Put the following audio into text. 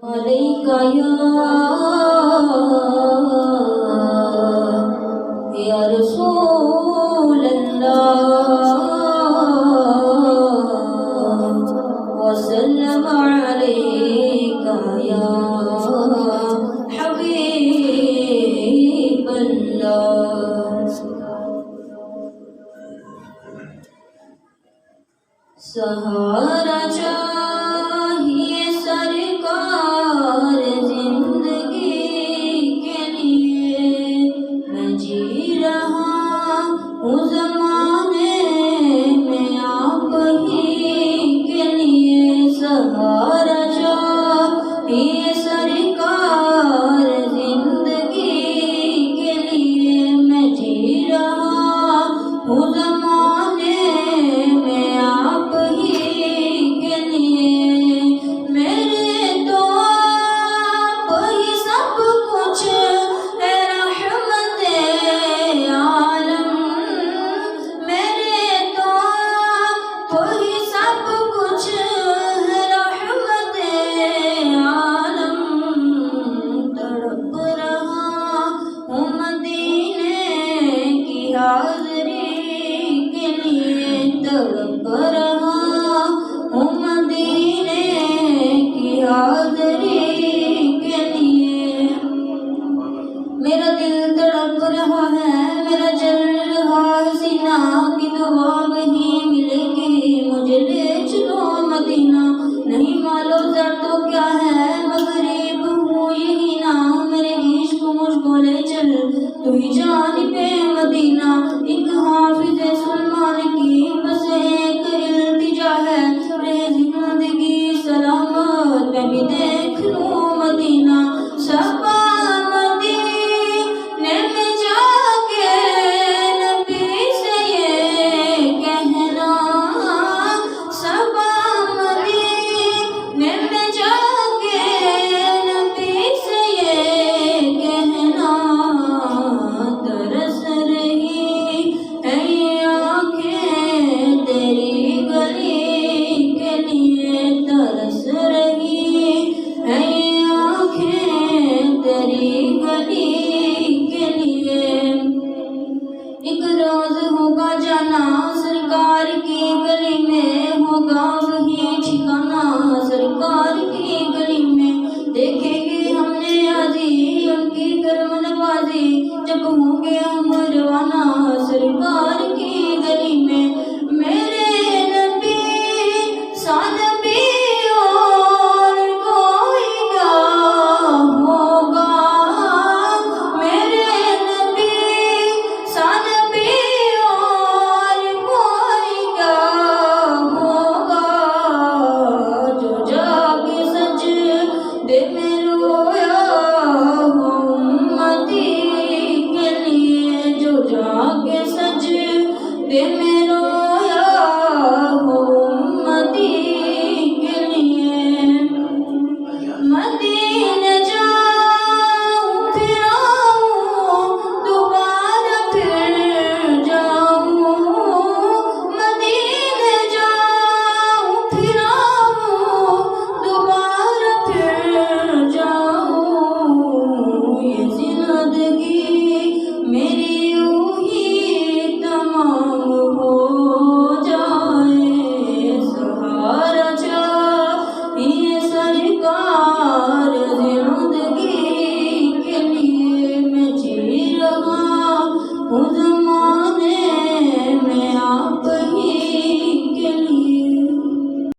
علیکہ یا رسول اللہ وسلم علیکہ یا حبیب اللہ۔ سہارا چاہیے سرکار زندگی کے لیے، میں جی رہا ہوں زمانے میں آپ ہی کے لیے۔ سہارا چاہیے سرکار زندگی کے لیے، میں جی رہا ہوں زمانے میں آپ ہی کے لیے۔ میرے تو آپ ہی سب کچھ ہے رحمت عالم، میرے تو آپ ہی سب کچھ ہے رحمت عالم۔ تڑپ رہا ہوں مدینے کی حاضری کے لیے، تڑپ رہا ہوں مدینے کی حاضری کے لیے۔ میرا دل تڑپ رہا ہے، میرا جل رہا سینہ، کی دعا وہی ملے گی مجھے، لے چلو مدینہ۔ نہیں مالو زر تو کیا ہے، مغرب ہوں یہی نا، میرے عشق مجھ کو لے چل تو ہی جانب مدینہ۔ ایک حافظ سلمان کی بس ایک التجا ہے، رہے زندگی سلامت میں بھی دیکھ لوں مدینہ۔ صبا مدینے میں جا کے نبی سے یہ کہنا، صبا مدینے میں جا کے نبی سے یہ کہنا، ترس رہی ہے یہ آنکھیں تیری گلی کے لیے، ترس رہی ہے یہ آنکھیں تیری گلی کے لیے۔ ایک روز ہوگا جانا سرکار کی گلی میں، ہوگا وہی ٹھکانا سرکار کی گلی میں۔ دیکھیں گے ہم نے آجی ان کی کرم نوازی، جب ہوں گے ہم روانہ سرکار کی گلی میں۔ میرے نبی سا نبی اور کوئی کیا ہوگا، میرے نبی سا نبی اور کوئی کیا ہوگا، جو جاگ سجدے میں رویا ہو امتی کے لیے، جو جاگ سجدے میں رویا ہو امتی کے لیے۔ مدینے جاؤں پھر آؤں دوبارہ پھر جاؤں، مدینے جاؤں پھر آؤں دوبارہ پھر جاؤں، یہ زندگی میری یوں ہی تمام ہو جائے۔ سہارا چاہیے سرکار زندگی کے لیے، میں جی رہا ہوں